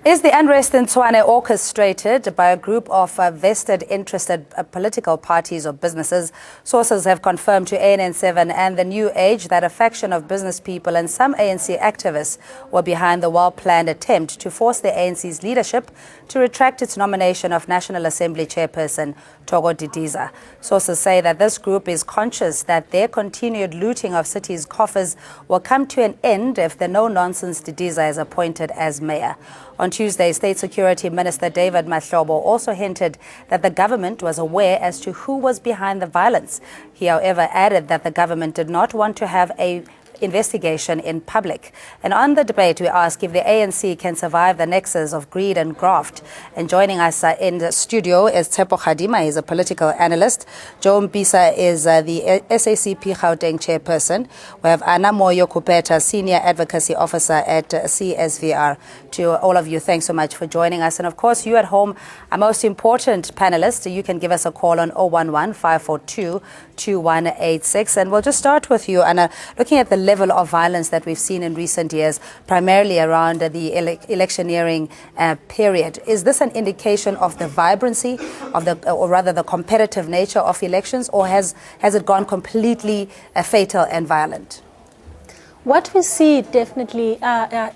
Is the unrest in Tshwane orchestrated by a group of vested interested political parties or businesses? Sources have confirmed to ANN7 and the New Age that a faction of business people and some ANC activists were behind the well-planned attempt to force the ANC's leadership to retract its nomination of National Assembly chairperson Togo Didiza. Sources say that this group is conscious that their continued looting of cities' coffers will come to an end if the no-nonsense Didiza is appointed as mayor. On Tuesday, State Security Minister David Mahlobo also hinted that the government was aware as to who was behind the violence. He, however, added that the government did not want to have an investigation in public. And on the debate, we ask if the ANC can survive the nexus of greed and graft. And joining us in the studio is Tshepo Khadima. He's a political analyst. Joe Mpisa is the SACP Gauteng chairperson. We have Anna Moyo Kupeta, senior advocacy officer at CSVR. To all of you, thanks so much for joining us. And of course, you at home, our most important panelist, you can give us a call on 011-542-2186. And we'll just start with you, Anna, looking at the level of violence that we've seen in recent years, primarily around the electioneering period. Is this an indication of the vibrancy of or rather the competitive nature of elections, or has it gone completely fatal and violent? What we see definitely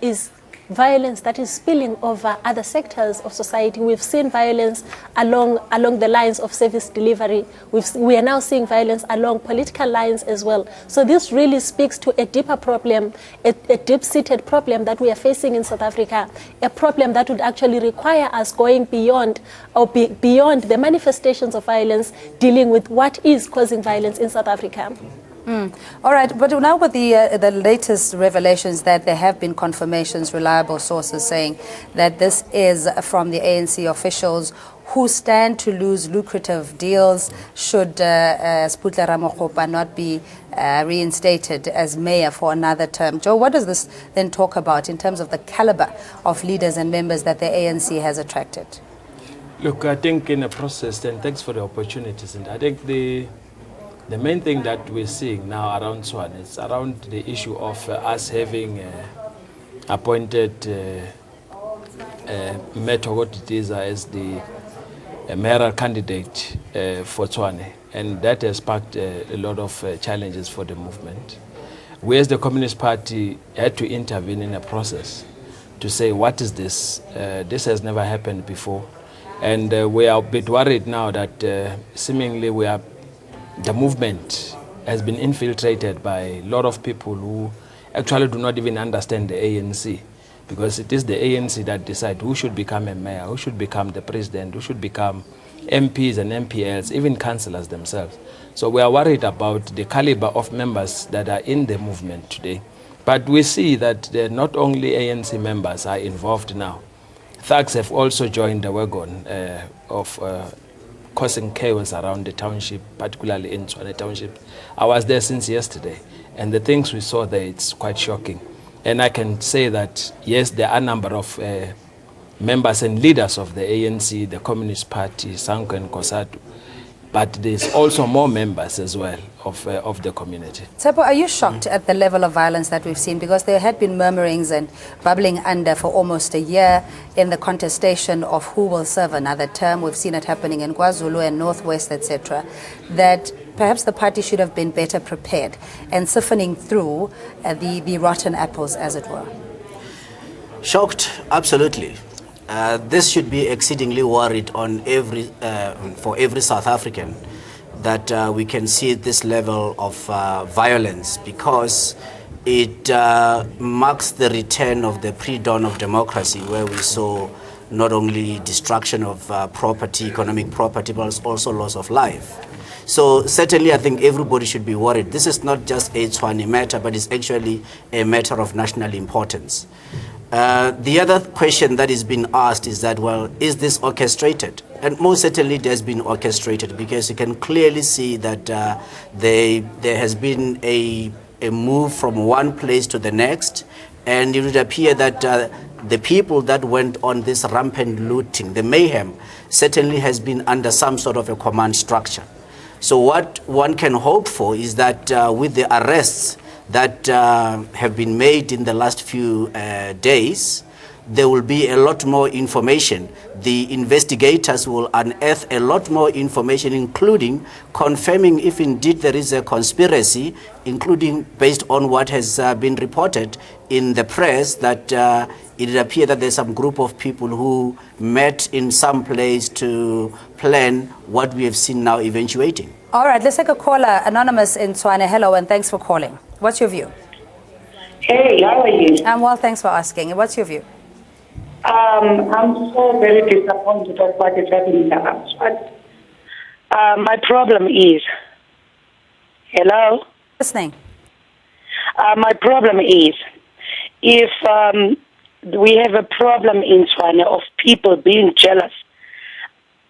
is violence that is spilling over other sectors of society. We've seen violence along the lines of service delivery. We are now seeing violence along political lines as well. So this really speaks to a deeper problem, a deep-seated problem that we are facing in South Africa, a problem that would actually require us going beyond beyond the manifestations of violence, dealing with what is causing violence in South Africa. All right, but now with the latest revelations that there have been confirmations, reliable sources saying that this is from the ANC officials who stand to lose lucrative deals should Sputla Ramokgopa not be reinstated as mayor for another term. Joe, what does this then talk about in terms of the caliber of leaders and members that the ANC has attracted? Look, I think in a process, and thanks for the opportunities, and I think the main thing that we're seeing now around Tshwane is around the issue of us having appointed Mayor Togo Didiza as the mayoral candidate for Tshwane, and that has sparked a lot of challenges for the movement. We as the Communist Party had to intervene in a process to say, what is this? This has never happened before, and we are a bit worried now that seemingly the movement has been infiltrated by a lot of people who actually do not even understand the ANC, because it is the ANC that decide who should become a mayor, who should become the president, who should become MPs and MPLs, even councillors themselves. So we are worried about the caliber of members that are in the movement today. But we see that not only ANC members are involved now. Thugs have also joined the wagon of causing chaos around the township, particularly in Tshwane Township. I was there since yesterday, and the things we saw there, it's quite shocking. And I can say that, yes, there are a number of members and leaders of the ANC, the Communist Party, Sanko and Kosatu, but there's also more members as well of the community. Tshepo, are you shocked at the level of violence that we've seen? Because there had been murmurings and bubbling under for almost a year in the contestation of who will serve another term. We've seen it happening in KwaZulu and Northwest, etc. That perhaps the party should have been better prepared and siphoning through the rotten apples, as it were. Shocked, absolutely. This should be exceedingly worried on for every South African that we can see this level of violence, because it marks the return of the pre-dawn of democracy, where we saw not only destruction of property, economic property, but also loss of life. So certainly I think everybody should be worried. This is not just a Tshwane matter, but it's actually a matter of national importance. The other question that is being asked is that, well, is this orchestrated? And most certainly it has been orchestrated, because you can clearly see that there has been a move from one place to the next, and it would appear that the people that went on this rampant looting, the mayhem, certainly has been under some sort of a command structure. So what one can hope for is that with the arrests that have been made in the last few days, there will be a lot more information. The investigators will unearth a lot more information, including confirming if indeed there is a conspiracy, including based on what has been reported in the press that it appears that there's some group of people who met in some place to plan what we have seen now eventuating. All right, let's take a caller, Anonymous in Tshwane. Hello, and thanks for calling. What's your view? Hey, how are you? I'm well, thanks for asking. What's your view? I'm so very disappointed of what is happening now. My problem is, hello? Listening. My problem is, if we have a problem in Tshwane of people being jealous,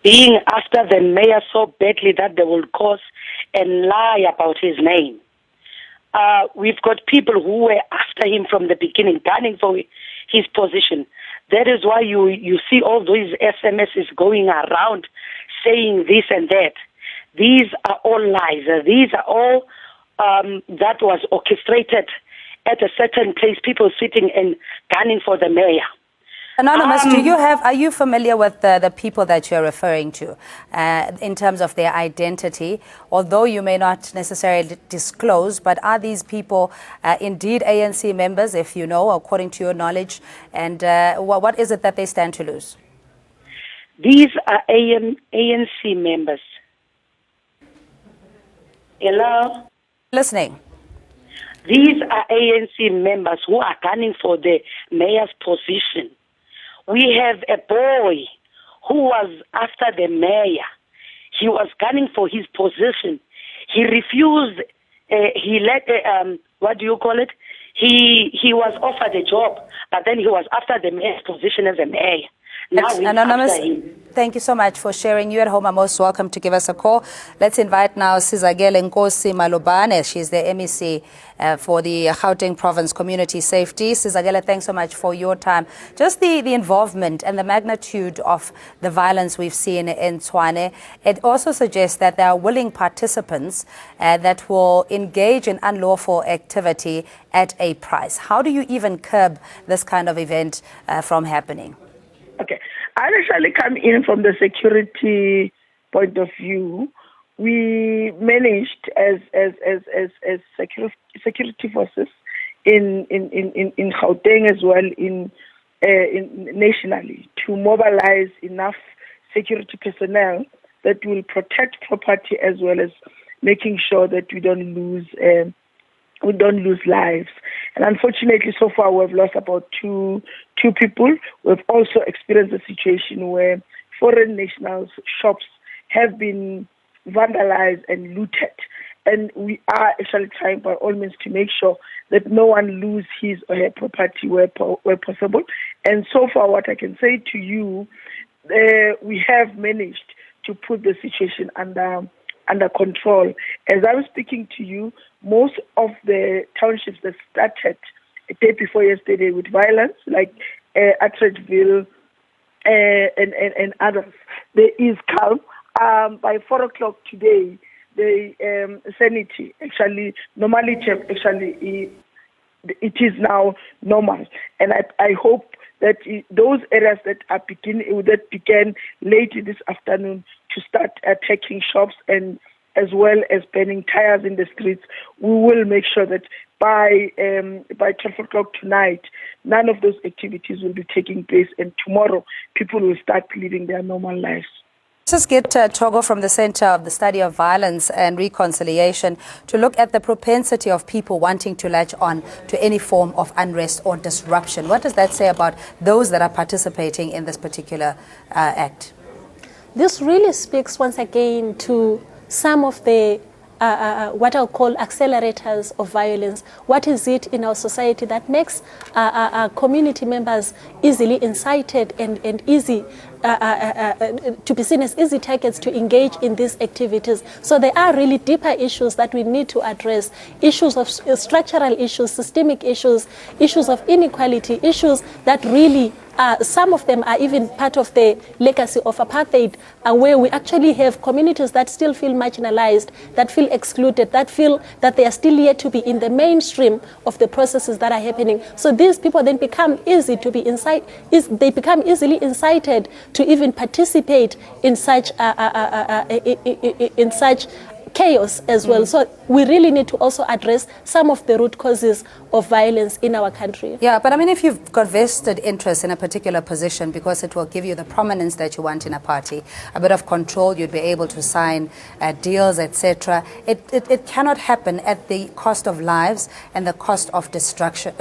being after the mayor so badly that they will cause and lie about his name. We've got people who were after him from the beginning, gunning for his position. That is why you see all these SMSs going around saying this and that. These are all lies. These are all that was orchestrated at a certain place, people sitting and gunning for the mayor. Anonymous, are you familiar with the people that you're referring to in terms of their identity? Although you may not necessarily disclose, but are these people indeed ANC members, if you know, according to your knowledge? And what is it that they stand to lose? These are ANC members. Hello? Listening. These are ANC members who are gunning for the mayor's position. We have a boy who was after the mayor. He was gunning for his position. He refused. He let what do you call it? He was offered a job, but then he was after the mayor's position as a mayor. Now he's Anonymous, after him. Thank you so much for sharing. You at home are most welcome to give us a call. Let's invite now Sizagele Nkosi Malobane. She's the MEC for the Gauteng Province Community Safety. Sizagele, thanks so much for your time. Just the involvement and the magnitude of the violence we've seen in Tshwane, it also suggests that there are willing participants that will engage in unlawful activity at a price. How do you even curb this kind of event from happening? Okay, I actually come in from the security point of view. We managed as security forces in Gauteng as well in nationally to mobilize enough security personnel that will protect property as well as making sure that we don't lose lives. And unfortunately, so far we've lost about two people. We've also experienced a situation where foreign nationals' shops have been vandalized and looted. And we are actually trying by all means to make sure that no one lose his or her property where possible. And so far what I can say to you, we have managed to put the situation under control. As I was speaking to you, most of the townships that started a day before yesterday with violence, like Orchestration and others, there is calm. By 4 o'clock today, the sanity actually, normality actually, it is now normal. And I hope that those areas that began late this afternoon to start attacking shops and as well as burning tires in the streets, we will make sure that by 12 o'clock tonight, none of those activities will be taking place, and tomorrow people will start living their normal lives. Let's just get Togo from the Center of the Study of Violence and Reconciliation to look at the propensity of people wanting to latch on to any form of unrest or disruption. What does that say about those that are participating in this particular act? This really speaks once again to some of the what I'll call accelerators of violence. What is it in our society that makes community members easily incited and easy to be seen as easy targets to engage in these activities? So there are really deeper issues that we need to address, issues of structural issues, systemic issues, issues of inequality, issues that really some of them are even part of the legacy of apartheid, where we actually have communities that still feel marginalized, that feel excluded, that feel that they are still yet to be in the mainstream of the processes that are happening. So these people then become easy to be incited they become easily incited to even participate in such chaos as well. So we really need to also address some of the root causes of violence in our country. Yeah, but I mean, if you've got vested interest in a particular position because it will give you the prominence that you want in a party, a bit of control, you'd be able to sign deals, etc. It cannot happen at the cost of lives and the cost of disruption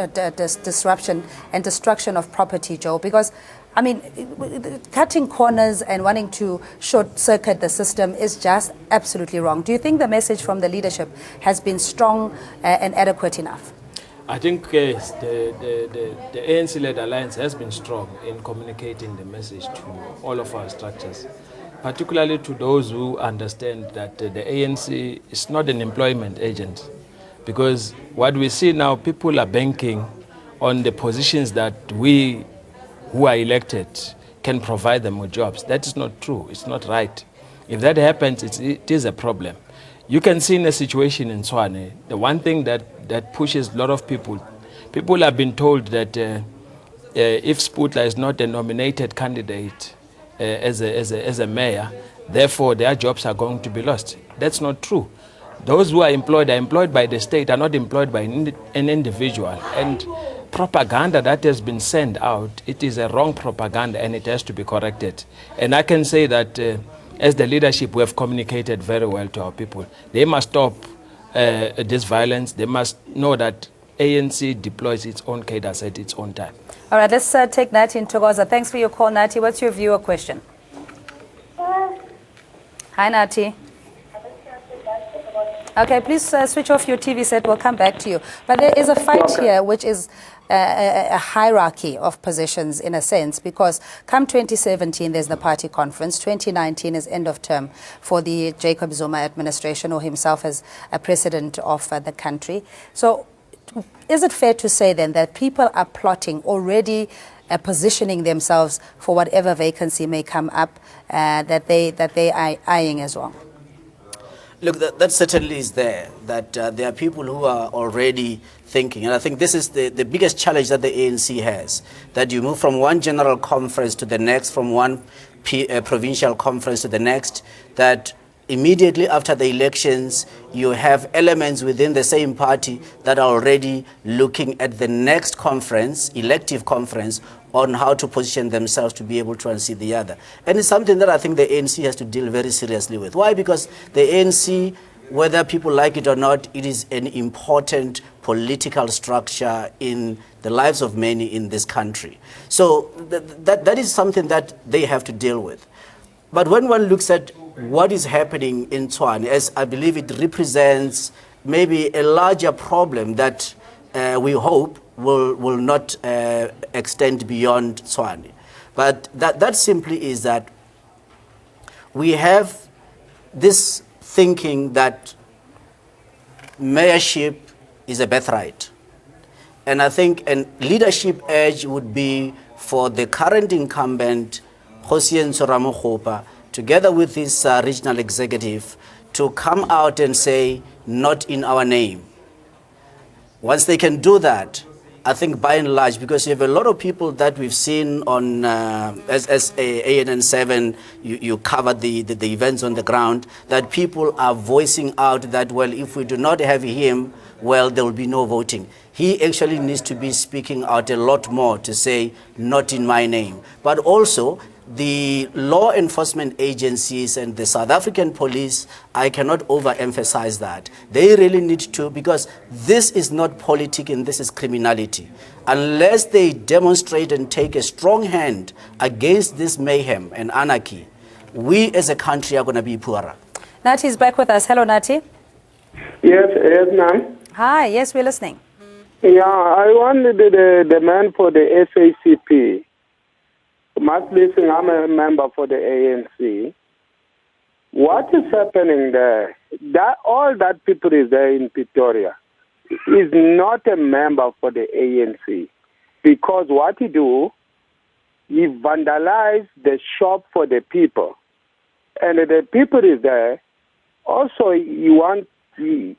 and destruction of property, Joe, because I mean, cutting corners and wanting to short-circuit the system is just absolutely wrong. Do you think the message from the leadership has been strong and adequate enough? I think the ANC-led alliance has been strong in communicating the message to all of our structures, particularly to those who understand that the ANC is not an employment agent. Because what we see now, people are banking on the positions that we who are elected can provide them with jobs. That is not true. It's not right. If that happens, it is a problem. You can see in a situation in Tshwane, the one thing that pushes a lot of people have been told that if Sputla is not a nominated candidate as a mayor, therefore their jobs are going to be lost. That's not true. Those who are employed by the state, are not employed by an individual. And propaganda that has been sent out, it is a wrong propaganda and it has to be corrected. And I can say that as the leadership, we have communicated very well to our people. They must stop this violence. They must know that ANC deploys its own cadres at its own time. All right, let's take Nati in Togoza. Thanks for your call, Nati. What's your view or question? Hi, Nati. Okay, please switch off your TV set. We'll come back to you. But there is a fight here, which is a hierarchy of positions in a sense, because come 2017, there's the party conference. 2019 is end of term for the Jacob Zuma administration, or himself as a president of the country. So is it fair to say then that people are plotting already, positioning themselves for whatever vacancy may come up, that they are eyeing as well? Look, that certainly is there, that there are people who are already thinking. And I think this is the biggest challenge that the ANC has, that you move from one general conference to the next, from one provincial conference to the next, that immediately after the elections, you have elements within the same party that are already looking at the next conference, elective conference, on how to position themselves to be able to unseat the other. And it's something that I think the ANC has to deal very seriously with. Why? Because the ANC, whether people like it or not, it is an important political structure in the lives of many in this country. So that is something that they have to deal with. But when one looks at what is happening in Tshwane, as I believe it represents maybe a larger problem that we hope will not extend beyond Tshwane. But that simply is that we have this thinking that mayorship is a birthright. And I think a leadership edge would be for the current incumbent, Hosien Soramokgopa, together with his regional executive, to come out and say, not in our name. Once they can do that, I think by and large, because you have a lot of people that we've seen on, as ANN7, you covered the events on the ground, that people are voicing out that, well, if we do not have him, well, there will be no voting. He actually needs to be speaking out a lot more to say, not in my name. But also, the law enforcement agencies and the South African police, I cannot overemphasize that. They really need to, because this is not politics and this is criminality. Unless they demonstrate and take a strong hand against this mayhem and anarchy, we as a country are going to be poorer. Nati is back with us. Hello, Nati. Yes, ma'am. Hi, yes, we're listening. Yeah, I wanted the man for the SACP. Must listen, I'm a member for the ANC. What is happening there? That all that people is there in Pretoria is not a member for the ANC, because what he do, he vandalize the shop for the people, and the people is there. Also, you want to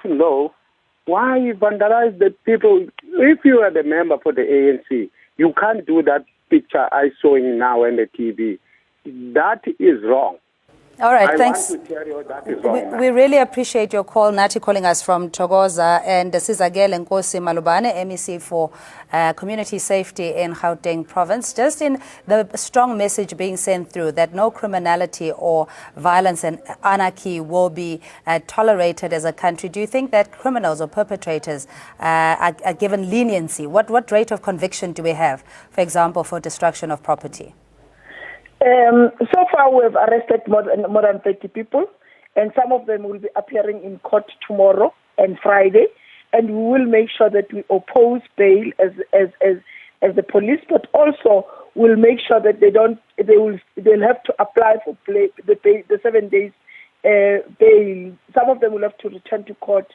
know Why vandalize the people? If you are the member for the ANC, you can't do that picture I showing now on the TV. That is wrong. All right, thanks. I want to tell you that is wrong. We really appreciate your call, Nati, calling us from Togoza, and Sizagele Nkosi Malubane, MEC for Community Safety in Gauteng Province. Just in the strong message being sent through that no criminality or violence and anarchy will be tolerated as a country, do you think that criminals or perpetrators are given leniency? What rate of conviction do we have, for example, for destruction of property? So far, we've arrested more than 30 people, and some of them will be appearing in court tomorrow and Friday. And we will make sure that we oppose bail as the police, but also we'll make sure that they'll have to apply for the 7 days bail. Some of them will have to return to court,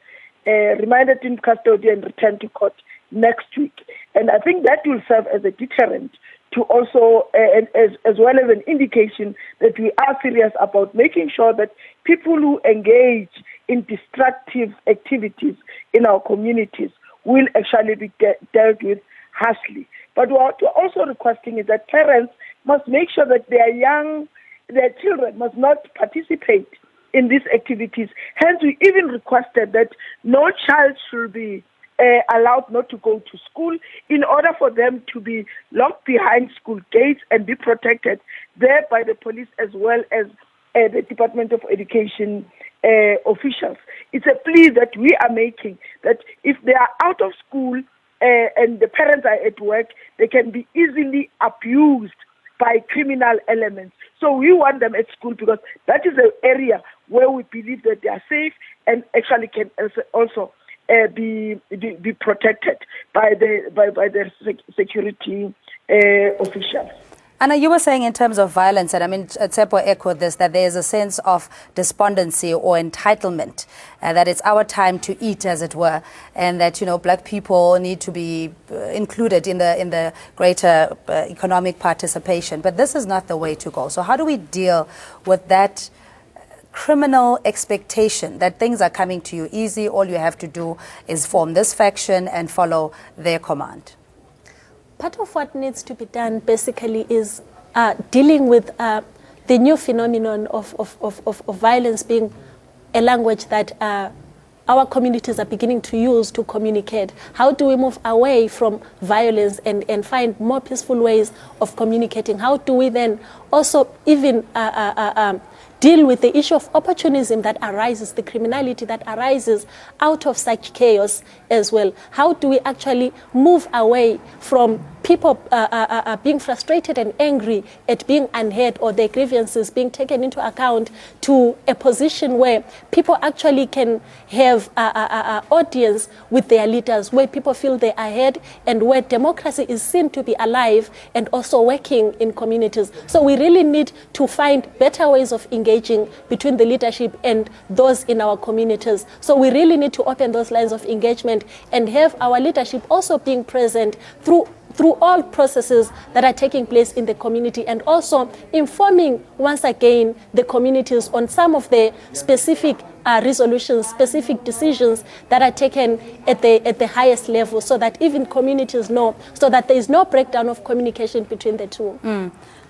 remanded in custody, and return to court next week. And I think that will serve as a deterrent to also, as well as an indication that we are serious about making sure that people who engage in destructive activities in our communities will actually be dealt with harshly. But what we're also requesting is that parents must make sure that their children must not participate in these activities. Hence, we even requested that no child should be allowed not to go to school in order for them to be locked behind school gates and be protected there by the police as well as the Department of Education officials. It's a plea that we are making that if they are out of school and the parents are at work, they can be easily abused by criminal elements. So we want them at school because that is an area where we believe that they are safe and actually can also be protected by the security officials. Anna, you were saying in terms of violence, and I mean, Tsepo echoed this, that there is a sense of despondency or entitlement, that it's our time to eat, as it were, and that, you know, black people need to be included in the greater economic participation. But this is not the way to go. So how do we deal with that criminal expectation that things are coming to you easy? All you have to do is form this faction and follow their command. Part of what needs to be done basically is dealing with the new phenomenon of violence being a language that our communities are beginning to use to communicate. How do we move away from violence and find more peaceful ways of communicating? How do we then also even deal with the issue of opportunism that arises, the criminality that arises out of such chaos as well? How do we actually move away from people being frustrated and angry at being unheard or their grievances being taken into account to a position where people actually can have audience with their leaders, where people feel they are heard and where democracy is seen to be alive and also working in communities? So we really need to find better ways of engaging between the leadership and those in our communities. So we really need to open those lines of engagement and have our leadership also being present through all processes that are taking place in the community, and also informing once again the communities on some of the specific resolutions, specific decisions that are taken at the highest level, so that even communities know, so that there is no breakdown of communication between the two.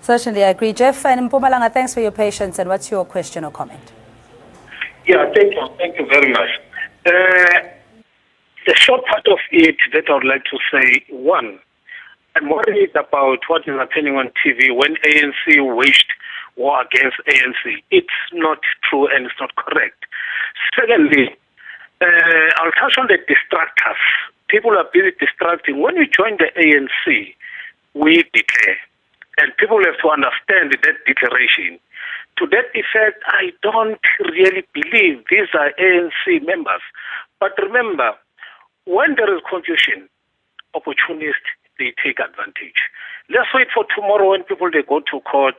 Certainly, I agree. Jeff and Mpumalanga, thanks for your patience. And what's your question or comment? Yeah, thank you very much. The short part of it that I would like to say, one, I'm worried about what is happening on TV when ANC waged war against ANC. It's not true and it's not correct. Secondly, I'll touch on the distractors. People are busy distracting. When you join the ANC, we declare. And people have to understand that declaration. To that effect, I don't really believe these are ANC members. But remember, when there is confusion, opportunists, they take advantage. Let's wait for tomorrow when people they go to court.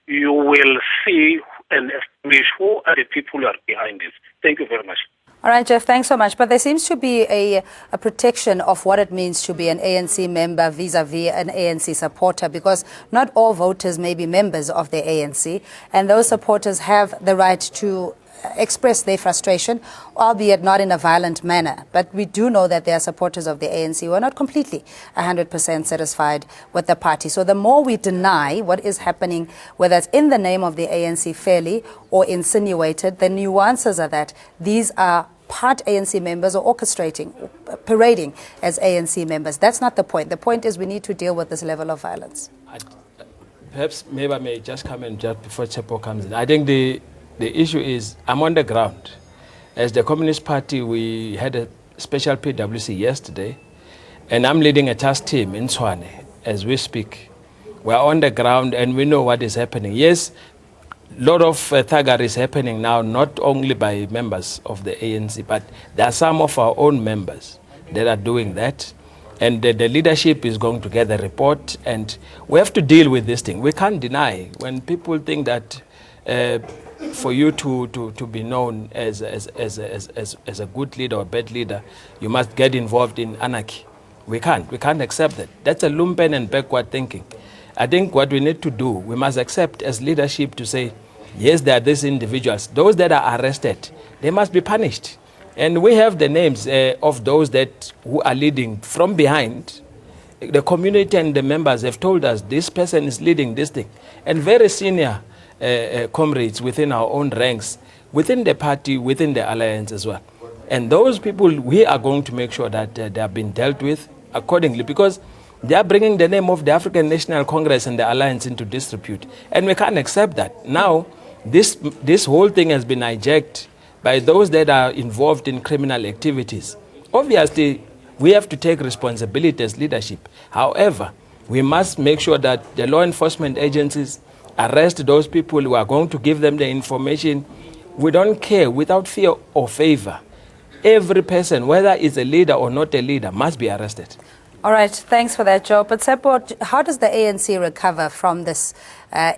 You will see and establish who are the people who are behind this. Thank you very much. All right, Jeff, thanks so much. But there seems to be a protection of what it means to be an ANC member vis-a-vis an ANC supporter, because not all voters may be members of the ANC, and those supporters have the right to expressed their frustration, albeit not in a violent manner. But we do know that they are supporters of the ANC who are not completely 100% satisfied with the party. So the more we deny what is happening, whether it's in the name of the ANC fairly or insinuated, the nuances are that these are part ANC members or orchestrating, parading as ANC members. That's not the point. The point is we need to deal with this level of violence. Perhaps maybe I may just come in just before Tshwane comes in. I think the issue is I'm on the ground. As the Communist Party, we had a special PWC yesterday, and I'm leading a task team in Tshwane as we speak. We're on the ground and we know what is happening. Yes, a lot of thuggery is happening now, not only by members of the ANC, but there are some of our own members that are doing that. And the leadership is going to get the report, and we have to deal with this thing. We can't deny when people think that for you to be known as a good leader or a bad leader, you must get involved in anarchy. We can't accept that. That's a lumpen and backward thinking. I think what we need to do, we must accept as leadership to say, yes, there are these individuals. Those that are arrested, they must be punished. And we have the names of those who are leading from behind. The community and the members have told us this person is leading this thing. And very senior comrades within our own ranks, within the party, within the alliance as well. And those people, we are going to make sure that they have been dealt with accordingly, because they are bringing the name of the African National Congress and the alliance into disrepute. And we can't accept that. Now, this whole thing has been hijacked by those that are involved in criminal activities. Obviously, we have to take responsibility as leadership. However, we must make sure that the law enforcement agencies arrest those people who are going to give them the information. We don't care, without fear or favor. Every person, whether it's a leader or not a leader, must be arrested. All right, thanks for that, Joe. But Tshwane, how does the ANC recover from this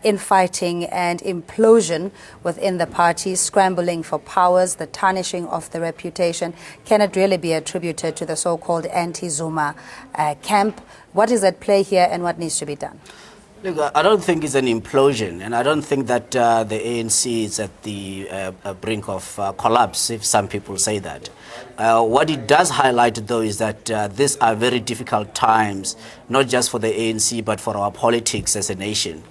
infighting and implosion within the party, scrambling for powers, the tarnishing of the reputation? Can it really be attributed to the so-called anti-Zuma camp? What is at play here and what needs to be done? Look, I don't think it's an implosion, and I don't think that the ANC is at the brink of collapse, if some people say that. What it does highlight, though, is that these are very difficult times, not just for the ANC, but for our politics as a nation.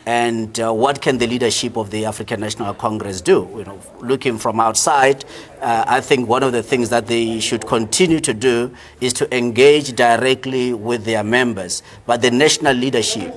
And what can the leadership of the African National Congress do? You know, looking from outside, I think one of the things that they should continue to do is to engage directly with their members, but the national leadership,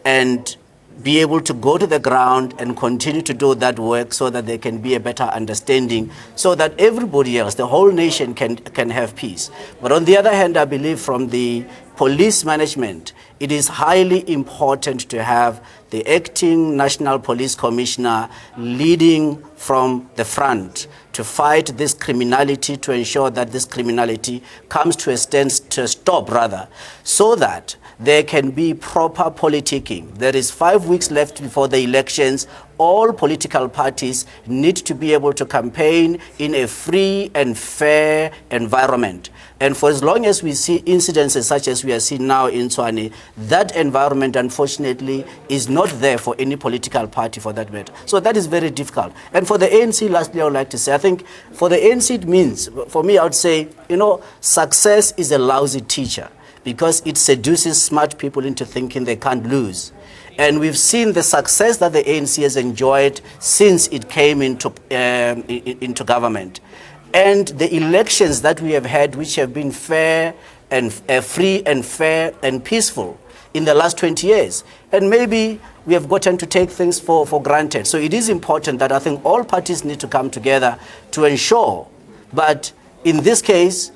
and be able to go to the ground and continue to do that work so that there can be a better understanding, so that everybody else, the whole nation, can have peace. But on the other hand, I believe from the police management, it is highly important to have the acting National Police Commissioner leading from the front to fight this criminality, to ensure that this criminality comes to a stop, so that there can be proper politicking. There is 5 weeks left before the elections. All political parties need to be able to campaign in a free and fair environment. And for as long as we see incidences such as we are seeing now in Tshwane, that environment, unfortunately, is not there for any political party for that matter. So that is very difficult. And for the ANC, lastly, I would like to say, I think for the ANC it means, for me, I would say, you know, success is a lousy teacher, because it seduces smart people into thinking they can't lose. And we've seen the success that the ANC has enjoyed since it came into government. And the elections that we have had, which have been fair and free and fair and peaceful in the last 20 years. And maybe we have gotten to take things for granted. So it is important that I think all parties need to come together to ensure. But in this case,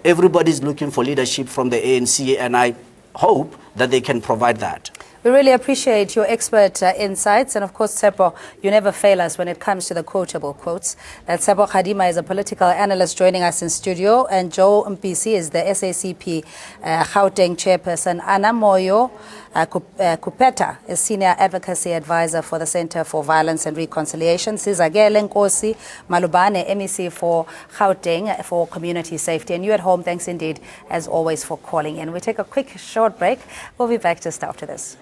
everybody's looking for leadership from the ANC, and I hope that they can provide that. We really appreciate your expert insights. And of course, Tshwane, you never fail us when it comes to the quotable quotes. Tshwane Khadima is a political analyst joining us in studio. And Joe Mpisi is the SACP Gauteng chairperson. Ana Moyo Kupeta is senior advocacy advisor for the Center for Violence and Reconciliation. Sizagele Nkosi Malubane, MEC for Gauteng for community safety. And you at home, thanks indeed, as always, for calling in. We take a quick short break. We'll be back just after this.